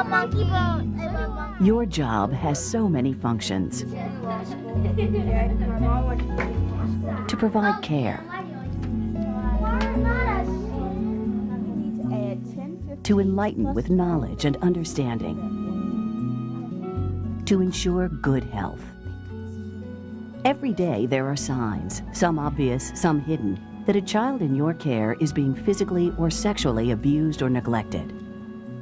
monkey boat. Your job has so many functions. To provide care. To enlighten with knowledge and understanding. To ensure good health. Every day there are signs, some obvious, some hidden, that a child in your care is being physically or sexually abused or neglected.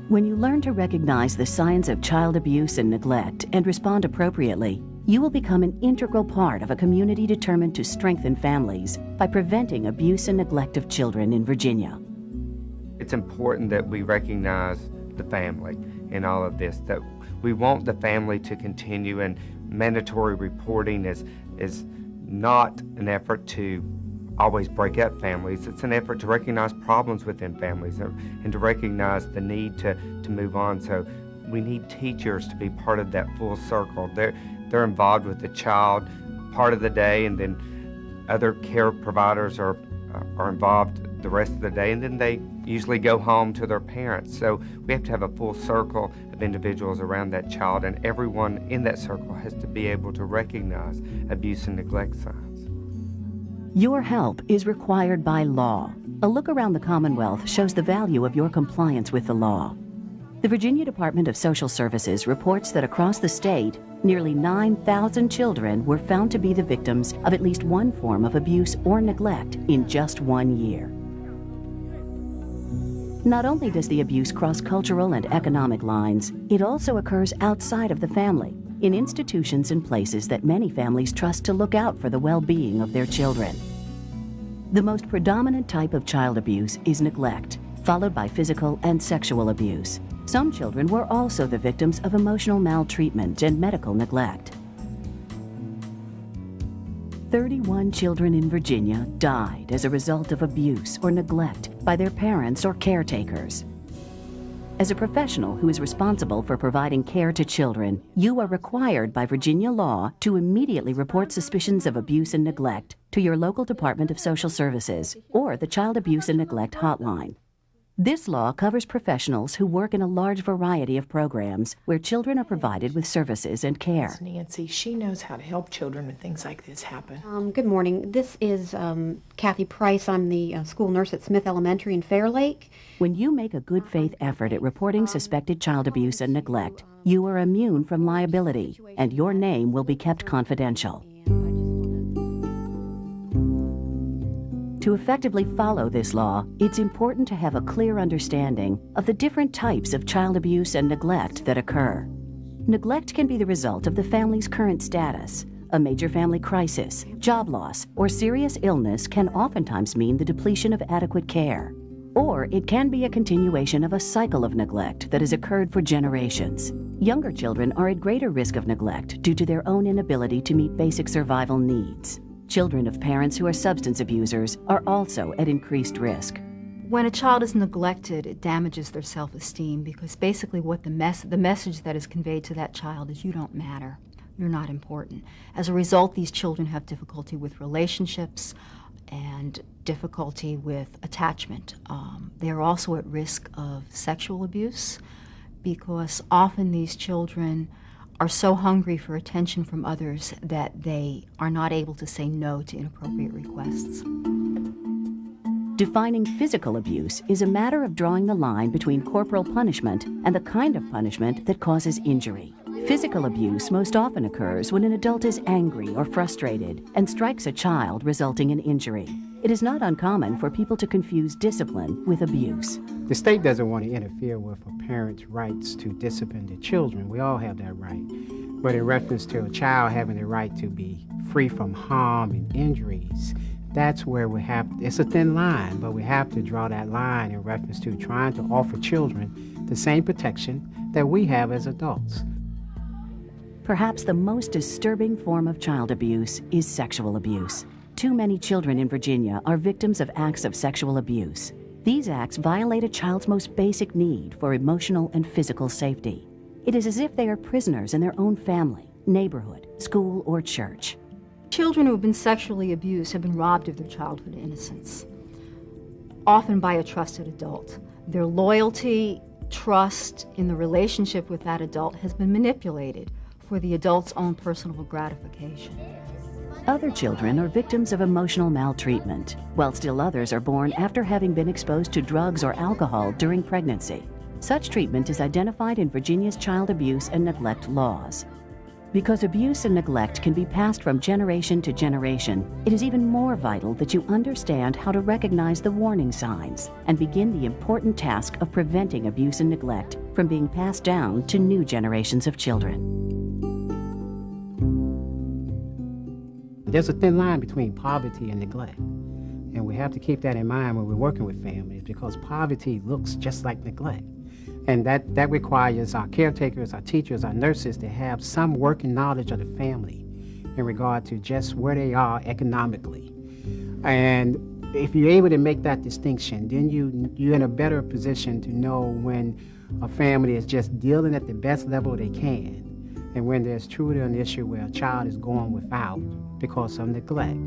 When you learn to recognize the signs of child abuse and neglect and respond appropriately, you will become an integral part of a community determined to strengthen families by preventing abuse and neglect of children in Virginia. It's important that we recognize the family in all of this, that we want the family to continue, and mandatory reporting is not an effort to always break up families. It's an effort to recognize problems within families and to recognize the need to move on. So we need teachers to be part of that full circle. They're involved with the child part of the day, and then other care providers are involved the rest of the day, and then they usually go home to their parents. So we have to have a full circle of individuals around that child, and everyone in that circle has to be able to recognize abuse and neglect signs. Your help is required by law. A look around the Commonwealth shows the value of your compliance with the law. The Virginia Department of Social Services reports that across the state, nearly 9,000 children were found to be the victims of at least one form of abuse or neglect in just 1 year. Not only does the abuse cross cultural and economic lines, it also occurs outside of the family, in institutions and places that many families trust to look out for the well-being of their children. The most predominant type of child abuse is neglect, followed by physical and sexual abuse. Some children were also the victims of emotional maltreatment and medical neglect. 31 children in Virginia died as a result of abuse or neglect by their parents or caretakers. As a professional who is responsible for providing care to children, you are required by Virginia law to immediately report suspicions of abuse and neglect to your local Department of Social Services or the Child Abuse and Neglect Hotline. This law covers professionals who work in a large variety of programs where children are provided with services and care. Nancy, she knows how to help children when things like this happen. Good morning. This is Kathy Price. I'm the school nurse at Smith Elementary in Fair Lake. When you make a good faith effort at reporting suspected child abuse and neglect, you are immune from liability, and your name will be kept confidential. To effectively follow this law, it's important to have a clear understanding of the different types of child abuse and neglect that occur. Neglect can be the result of the family's current status. A major family crisis, job loss, or serious illness can oftentimes mean the depletion of adequate care. Or it can be a continuation of a cycle of neglect that has occurred for generations. Younger children are at greater risk of neglect due to their own inability to meet basic survival needs. Children of parents who are substance abusers are also at increased risk. When a child is neglected, it damages their self-esteem because basically what the message that is conveyed to that child is you don't matter, you're not important. As a result, these children have difficulty with relationships and difficulty with attachment. They are also at risk of sexual abuse because often these children are so hungry for attention from others that they are not able to say no to inappropriate requests. Defining physical abuse is a matter of drawing the line between corporal punishment and the kind of punishment that causes injury. Physical abuse most often occurs when an adult is angry or frustrated and strikes a child, resulting in injury. It is not uncommon for people to confuse discipline with abuse. The state doesn't want to interfere with a parent's rights to discipline their children. We all have that right. But in reference to a child having the right to be free from harm and injuries, that's where it's a thin line, but we have to draw that line in reference to trying to offer children the same protection that we have as adults. Perhaps the most disturbing form of child abuse is sexual abuse. Too many children in Virginia are victims of acts of sexual abuse. These acts violate a child's most basic need for emotional and physical safety. It is as if they are prisoners in their own family, neighborhood, school, or church. Children who have been sexually abused have been robbed of their childhood innocence. often by a trusted adult. Their loyalty, trust in the relationship with that adult has been manipulated for the adult's own personal gratification. Other children are victims of emotional maltreatment, while still others are born after having been exposed to drugs or alcohol during pregnancy. Such treatment is identified in Virginia's child abuse and neglect laws. Because abuse and neglect can be passed from generation to generation, it is even more vital that you understand how to recognize the warning signs and begin the important task of preventing abuse and neglect from being passed down to new generations of children. There's a thin line between poverty and neglect, and we have to keep that in mind when we're working with families, because poverty looks just like neglect. And that requires our caretakers, our teachers, our nurses to have some working knowledge of the family in regard to just where they are economically. And if you're able to make that distinction, then you're in a better position to know when a family is just dealing at the best level they can, and when there's truly an issue where a child is going without because of neglect.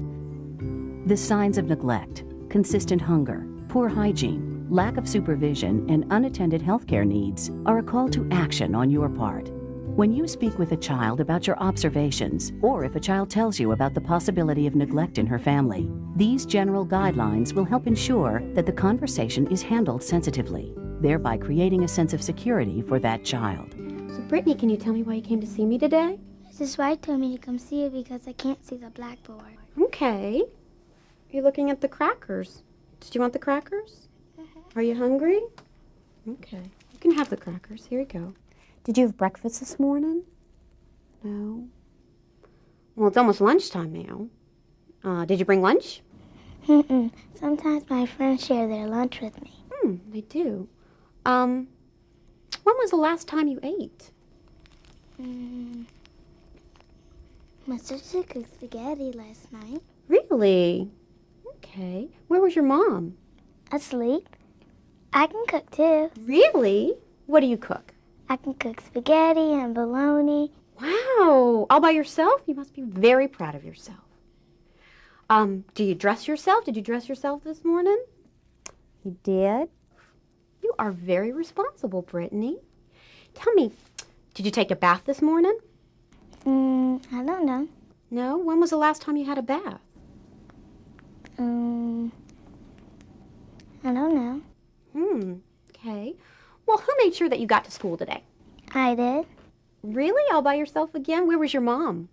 The signs of neglect: consistent hunger, poor hygiene, lack of supervision, and unattended healthcare needs are a call to action on your part. When you speak with a child about your observations, or if a child tells you about the possibility of neglect in her family, these general guidelines will help ensure that the conversation is handled sensitively, thereby creating a sense of security for that child. So, Brittany, can you tell me why you came to see me today? Mrs. White told me to come see you because I can't see the blackboard. Okay. You're looking at the crackers. Did you want the crackers? Are you hungry? Okay. You can have the crackers. Here you go. Did you have breakfast this morning? No. Well, it's almost lunchtime now. Did you bring lunch? Sometimes my friends share their lunch with me. They do. When was the last time you ate? My sister cooked spaghetti last night. Really? Okay. Where was your mom? Asleep. I can cook too. Really? What do you cook? I can cook spaghetti and bologna. Wow. All by yourself? You must be very proud of yourself. Do you dress yourself? Did you dress yourself this morning? You did? You are very responsible, Brittany. Tell me, did you take a bath this morning? I don't know. No? When was the last time you had a bath? I don't know. Okay. Well, who made sure that you got to school today? I did. Really? All by yourself again? Where was your mom?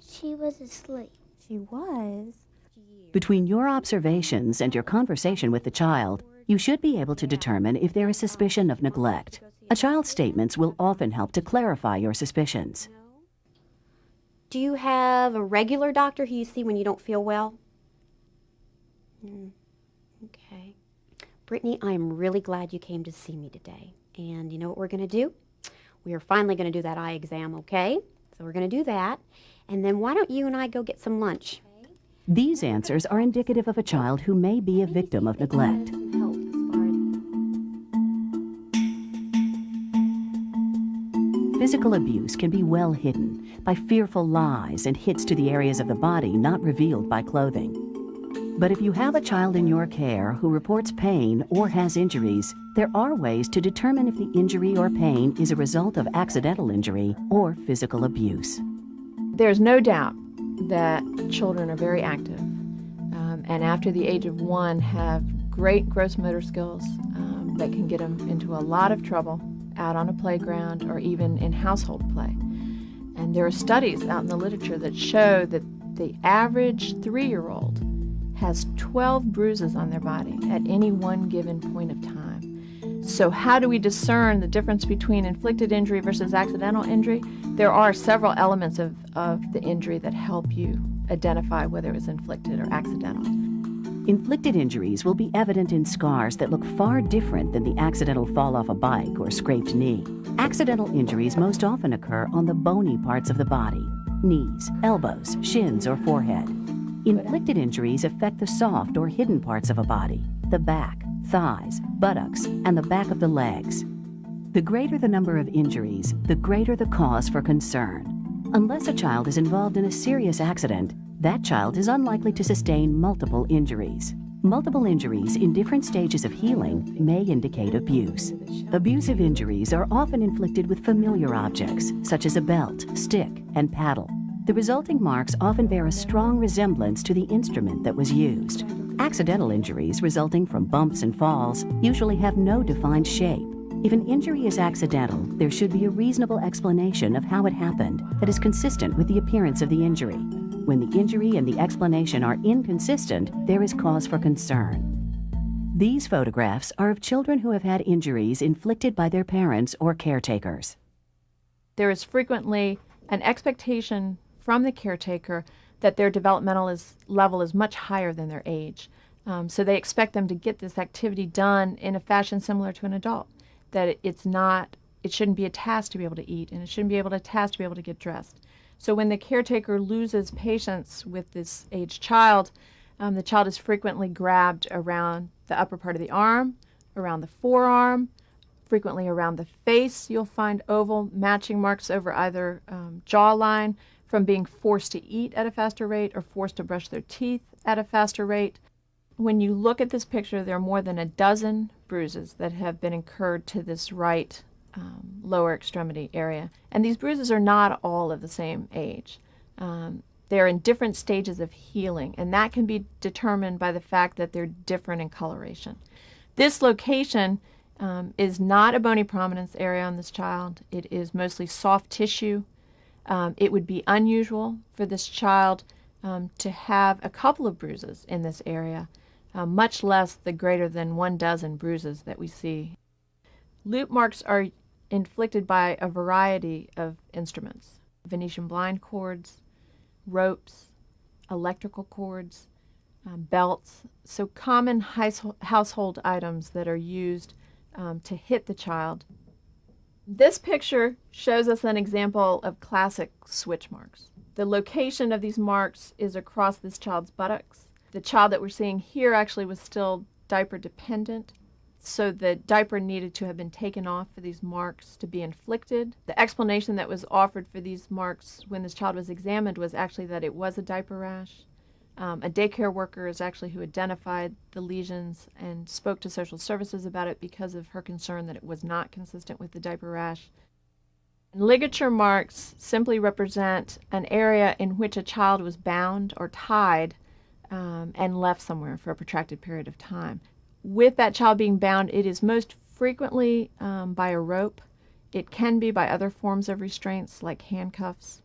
She was asleep. She was. Between your observations and your conversation with the child, you should be able to determine if there is suspicion of neglect. A child's statements will often help to clarify your suspicions. Do you have a regular doctor who you see when you don't feel well? Okay. Brittany, I am really glad you came to see me today. And you know what we're going to do? We are finally going to do that eye exam, okay? So we're going to do that. And then why don't you and I go get some lunch? These answers are indicative of a child who may be a victim of neglect. Physical abuse can be well hidden by fearful lies and hits to the areas of the body not revealed by clothing. But if you have a child in your care who reports pain or has injuries, there are ways to determine if the injury or pain is a result of accidental injury or physical abuse. There's no doubt that children are very active and after the age of 1 have great gross motor skills that can get them into a lot of trouble out on a playground or even in household play. And there are studies out in the literature that show that the average 3-year-old has 12 bruises on their body at any one given point of time. So how do we discern the difference between inflicted injury versus accidental injury? There are several elements of the injury that help you identify whether it was inflicted or accidental. Inflicted injuries will be evident in scars that look far different than the accidental fall off a bike or scraped knee. Accidental injuries most often occur on the bony parts of the body: knees, elbows, shins, or forehead. Inflicted injuries affect the soft or hidden parts of a body: the back, thighs, buttocks, and the back of the legs. The greater the number of injuries, the greater the cause for concern. Unless a child is involved in a serious accident, that child is unlikely to sustain multiple injuries. Multiple injuries in different stages of healing may indicate abuse. Abusive injuries are often inflicted with familiar objects, such as a belt, stick, and paddle. The resulting marks often bear a strong resemblance to the instrument that was used. Accidental injuries resulting from bumps and falls usually have no defined shape. If an injury is accidental, there should be a reasonable explanation of how it happened that is consistent with the appearance of the injury. When the injury and the explanation are inconsistent, there is cause for concern. These photographs are of children who have had injuries inflicted by their parents or caretakers. There is frequently an expectation from the caretaker that their developmental level is much higher than their age. So they expect them to get this activity done in a fashion similar to an adult, that it shouldn't be a task to be able to eat, and it shouldn't be a task to be able to get dressed. So when the caretaker loses patience with this aged child, the child is frequently grabbed around the upper part of the arm, around the forearm, frequently around the face. You'll find oval matching marks over either jawline from being forced to eat at a faster rate or forced to brush their teeth at a faster rate. When you look at this picture, there are more than a dozen bruises that have been incurred to this right lower extremity area. And these bruises are not all of the same age. They're in different stages of healing, and that can be determined by the fact that they're different in coloration. This location is not a bony prominence area on this child. It is mostly soft tissue. It would be unusual for this child to have a couple of bruises in this area, much less the greater than 12 bruises that we see. Loop marks are inflicted by a variety of instruments: Venetian blind cords, ropes, electrical cords, belts, so common household items that are used to hit the child. This picture shows us an example of classic switch marks. The location of these marks is across this child's buttocks. The child that we're seeing here actually was still diaper dependent, so the diaper needed to have been taken off for these marks to be inflicted. The explanation that was offered for these marks when this child was examined was actually that it was a diaper rash. A daycare worker is actually who identified the lesions and spoke to social services about it because of her concern that it was not consistent with the diaper rash. Ligature marks simply represent an area in which a child was bound or tied and left somewhere for a protracted period of time. With that child being bound, it is most frequently by a rope. It can be by other forms of restraints like handcuffs.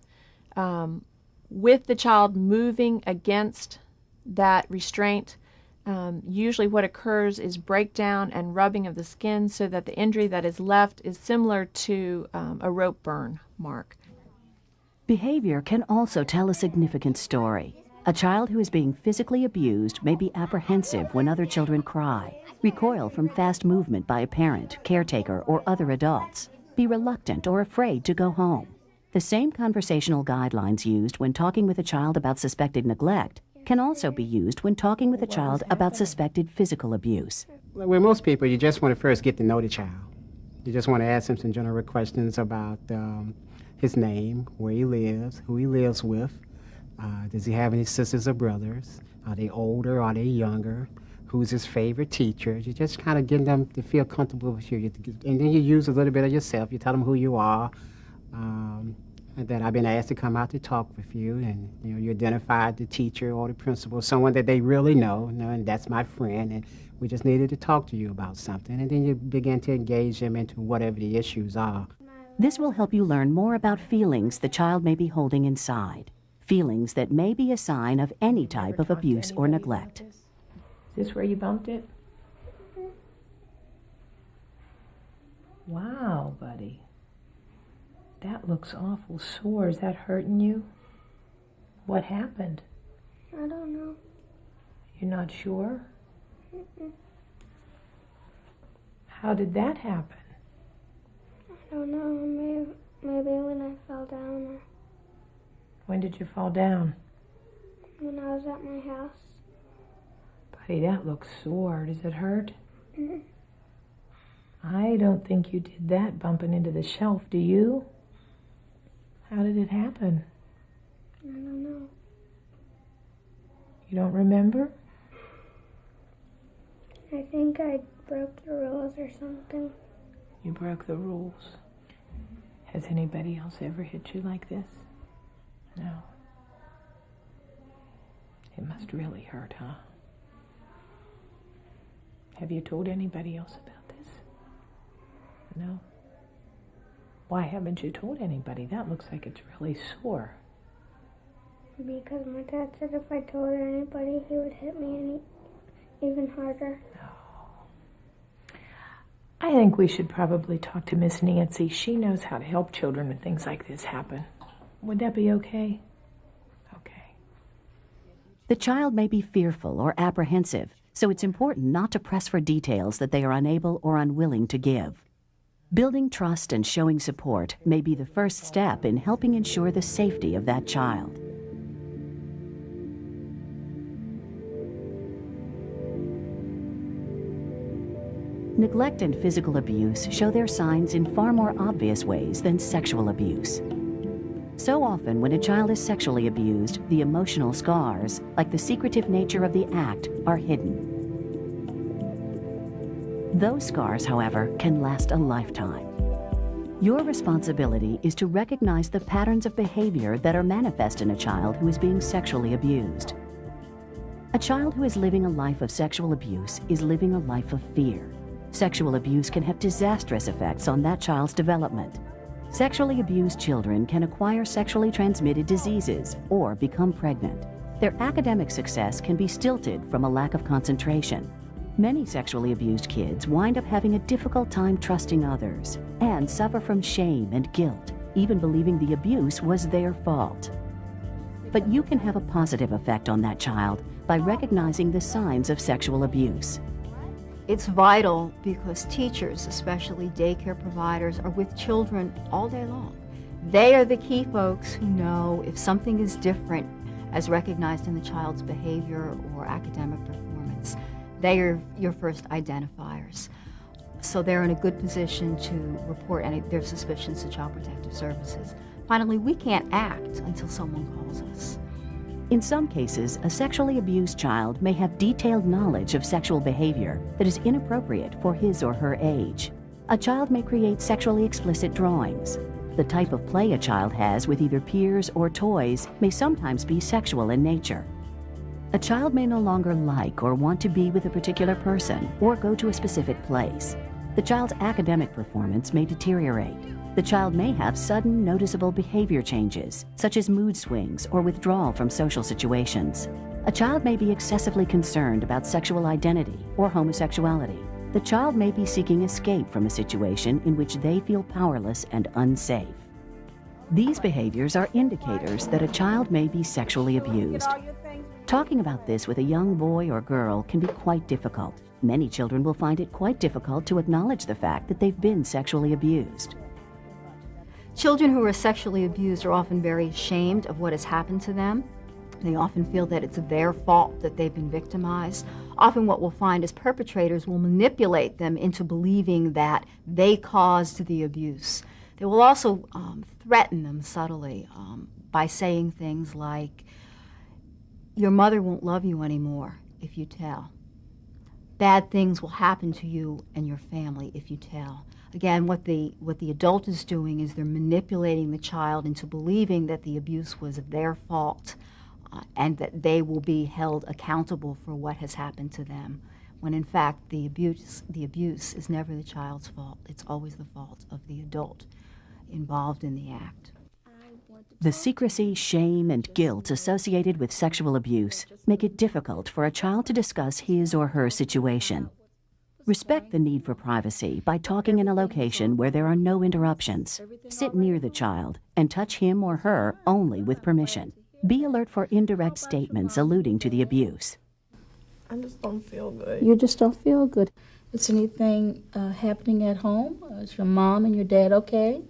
With the child moving against that restraint, usually what occurs is breakdown and rubbing of the skin so that the injury that is left is similar to a rope burn mark. Behavior can also tell a significant story. A child who is being physically abused may be apprehensive when other children cry, recoil from fast movement by a parent, caretaker, or other adults, be reluctant or afraid to go home. The same conversational guidelines used when talking with a child about suspected neglect can also be used when talking with a child about suspected physical abuse. With most people, you just want to first get to know the child. You just want to ask him some general questions about his name, where he lives, who he lives with. Does he have any sisters or brothers? Are they older? Are they younger? Who's his favorite teacher? You just kind of get them to feel comfortable with you. And then you use a little bit of yourself. You tell them who you are, and that I've been asked to come out to talk with you. And you identified the teacher or the principal, someone that they really know, and that's my friend. And we just needed to talk to you about something. And then you begin to engage them into whatever the issues are. This will help you learn more about feelings the child may be holding inside. Feelings that may be a sign of any type of abuse or neglect. Is this where you bumped it? Wow, buddy. That looks awful sore. Is that hurting you? What happened? I don't know. You're not sure? Mm-mm. How did that happen? I don't know. Maybe when I fell down or When did you fall down? when I was at my house. Buddy, that looks sore. Does it hurt? Mm-mm. I don't think you did that bumping into the shelf, do you? How did it happen? I don't know. You don't remember? I think I broke the rules or something. You broke the rules. Has anybody else ever hit you like this? No. It must really hurt, huh? Have you told anybody else about this? No? Why haven't you told anybody? That looks like it's really sore. Because my dad said if I told anybody, he would hit me even harder. I think we should probably talk to Miss Nancy. She knows how to help children when things like this happen. Would that be okay? Okay. The child may be fearful or apprehensive, so it's important not to press for details that they are unable or unwilling to give. Building trust and showing support may be the first step in helping ensure the safety of that child. Neglect and physical abuse show their signs in far more obvious ways than sexual abuse. So often, when a child is sexually abused, the emotional scars, like the secretive nature of the act, are hidden. Those scars, however, can last a lifetime. Your responsibility is to recognize the patterns of behavior that are manifest in a child who is being sexually abused. A child who is living a life of sexual abuse is living a life of fear. Sexual abuse can have disastrous effects on that child's development. Sexually abused children can acquire sexually transmitted diseases or become pregnant. Their academic success can be stilted from a lack of concentration. Many sexually abused kids wind up having a difficult time trusting others and suffer from shame and guilt, even believing the abuse was their fault. But you can have a positive effect on that child by recognizing the signs of sexual abuse. It's vital because teachers, especially daycare providers, are with children all day long. They are the key folks who know if something is different as recognized in the child's behavior or academic performance. They are your first identifiers. So they're in a good position to report any their suspicions to Child Protective Services. Finally, we can't act until someone calls us. In some cases, a sexually abused child may have detailed knowledge of sexual behavior that is inappropriate for his or her age. A child may create sexually explicit drawings. The type of play a child has with either peers or toys may sometimes be sexual in nature. A child may no longer like or want to be with a particular person or go to a specific place. The child's academic performance may deteriorate. The child may have sudden, noticeable behavior changes, such as mood swings or withdrawal from social situations. A child may be excessively concerned about sexual identity or homosexuality. The child may be seeking escape from a situation in which they feel powerless and unsafe. These behaviors are indicators that a child may be sexually abused. Talking about this with a young boy or girl can be quite difficult. Many children will find it quite difficult to acknowledge the fact that they've been sexually abused. Children who are sexually abused are often very ashamed of what has happened to them. They often feel that it's their fault that they've been victimized. Often what we'll find is perpetrators will manipulate them into believing that they caused the abuse. They will also threaten them subtly by saying things like, "Your mother won't love you anymore if you tell. Bad things will happen to you and your family if you tell." Again, what the adult is doing is they're manipulating the child into believing that the abuse was their fault and that they will be held accountable for what has happened to them, when in fact the abuse is never the child's fault. It's always the fault of the adult involved in the act. The secrecy, shame, and guilt associated with sexual abuse make it difficult for a child to discuss his or her situation. Respect the need for privacy by talking in a location where there are no interruptions. Sit near the child and touch him or her only with permission. Be alert for indirect statements alluding to the abuse. I just don't feel good. You just don't feel good. Is anything happening at home? Is your mom and your dad okay?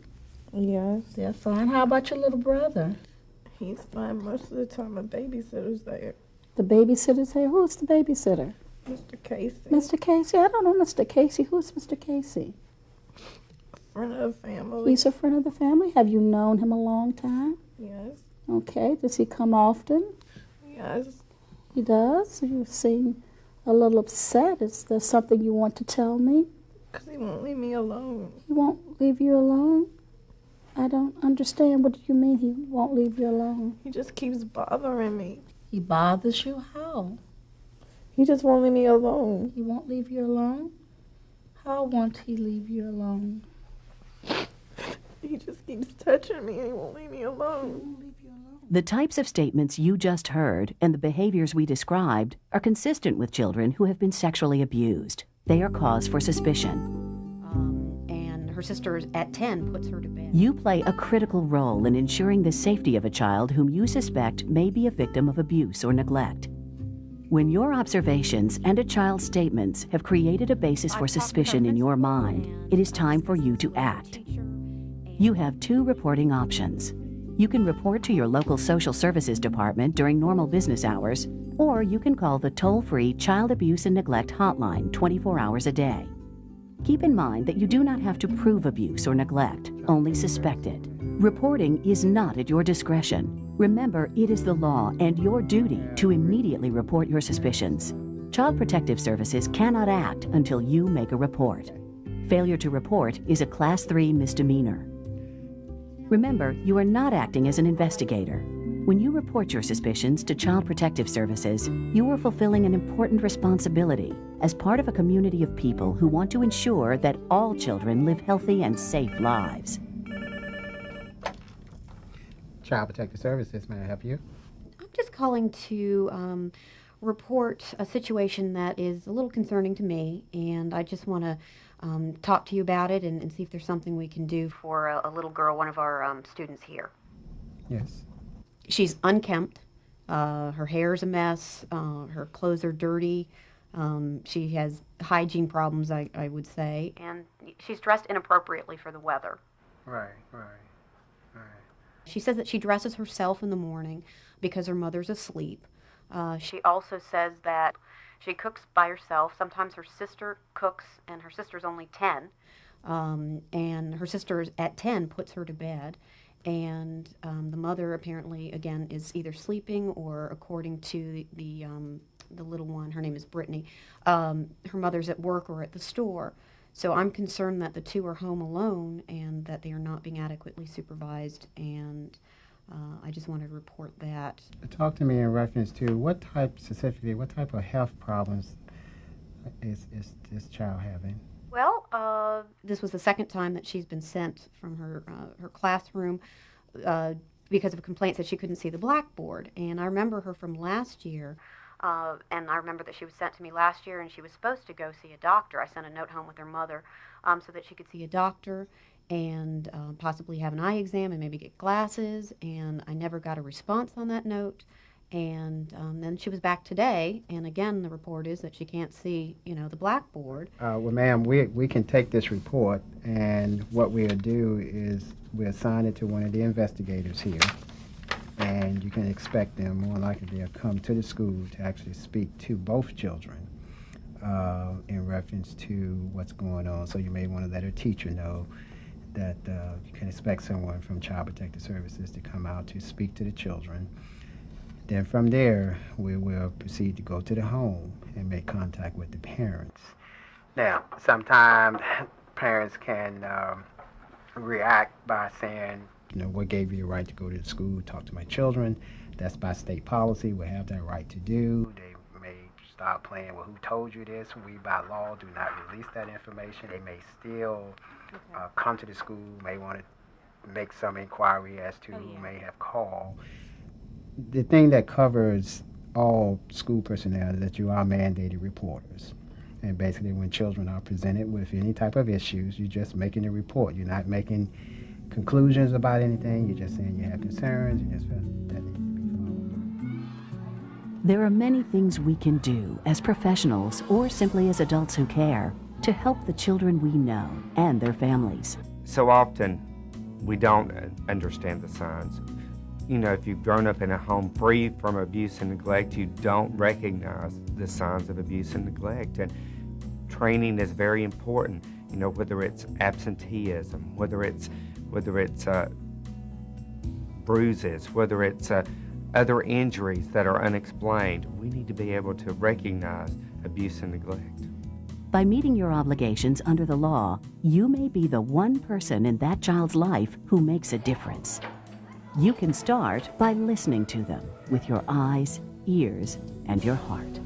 Yes. They're fine. How about your little brother? He's fine most of the time. A babysitter's there. The babysitter's here? Who's the babysitter? Mr. Casey. Mr. Casey? I don't know Mr. Casey. Who's Mr. Casey? Friend of the family. He's a friend of the family? Have you known him a long time? Yes. Okay. Does he come often? Yes. He does? You've seen a little upset. Is there something you want to tell me? Because he won't leave me alone. He won't leave you alone? I don't understand. What do you mean he won't leave you alone? He just keeps bothering me. He bothers you? How? He just won't leave me alone. He won't leave you alone? How won't he leave you alone? He just keeps touching me and he won't leave me alone. The types of statements you just heard and the behaviors we described are consistent with children who have been sexually abused. They are cause for suspicion. And her sister at 10 puts her to bed. You play a critical role in ensuring the safety of a child whom you suspect may be a victim of abuse or neglect. When your observations and a child's statements have created a basis for suspicion in your mind, it is time for you to act. You have two reporting options. You can report to your local social services department during normal business hours, or you can call the toll-free Child Abuse and Neglect hotline 24 hours a day. Keep in mind that you do not have to prove abuse or neglect, only suspect it. Reporting is not at your discretion. Remember, it is the law and your duty to immediately report your suspicions. Child Protective Services cannot act until you make a report. Failure to report is a Class 3 misdemeanor. Remember, you are not acting as an investigator. When you report your suspicions to Child Protective Services, you are fulfilling an important responsibility as part of a community of people who want to ensure that all children live healthy and safe lives. Child Protective Services, may I help you? I'm just calling to report a situation that is a little concerning to me, and I just want to talk to you about it and see if there's something we can do for a little girl, one of our students here. Yes. She's unkempt. Her hair's a mess. Her clothes are dirty. She has hygiene problems, I would say, and she's dressed inappropriately for the weather. Right. She says that she dresses herself in the morning because her mother's asleep. She also says that she cooks by herself. Sometimes her sister cooks, and her sister's only 10. And her sister at 10 puts her to bed. And the mother apparently, again, is either sleeping or, according to the little one, her name is Brittany, her mother's at work or at the store. So I'm concerned that the two are home alone and that they are not being adequately supervised, and I just wanted to report that. Talk to me in reference to what type of health problems is this child having? Well, this was the second time that she's been sent from her classroom because of complaints that she couldn't see the blackboard. And I remember her from last year, and I remember that she was sent to me last year, and she was supposed to go see a doctor. I sent a note home with her mother so that she could see a doctor and possibly have an eye exam and maybe get glasses, and I never got a response on that note. And then she was back today, and again, the report is that she can't see, the blackboard. Well, ma'am, we can take this report, and what we'll do is we'll assign it to one of the investigators here, and you can expect them, more likely they'll come to the school to actually speak to both children in reference to what's going on. So you may want to let her teacher know that you can expect someone from Child Protective Services to come out to speak to the children. Then from there, we will proceed to go to the home and make contact with the parents. Now, sometimes parents can react by saying, what gave you the right to go to the school, talk to my children? That's by state policy. We have that right to do. They may start playing, well, who told you this? We, by law, do not release that information. They may still come to the school, may want to make some inquiry as to who may have called. The thing that covers all school personnel is that you are mandated reporters. And basically, when children are presented with any type of issues, you're just making a report. You're not making conclusions about anything. You're just saying you have concerns. You just feel that needs to be followed. There are many things we can do as professionals or simply as adults who care to help the children we know and their families. So often, we don't understand the signs. If you've grown up in a home free from abuse and neglect, you don't recognize the signs of abuse and neglect. And training is very important, whether it's absenteeism, whether it's bruises, whether it's other injuries that are unexplained, we need to be able to recognize abuse and neglect. By meeting your obligations under the law, you may be the one person in that child's life who makes a difference. You can start by listening to them with your eyes, ears, and your heart.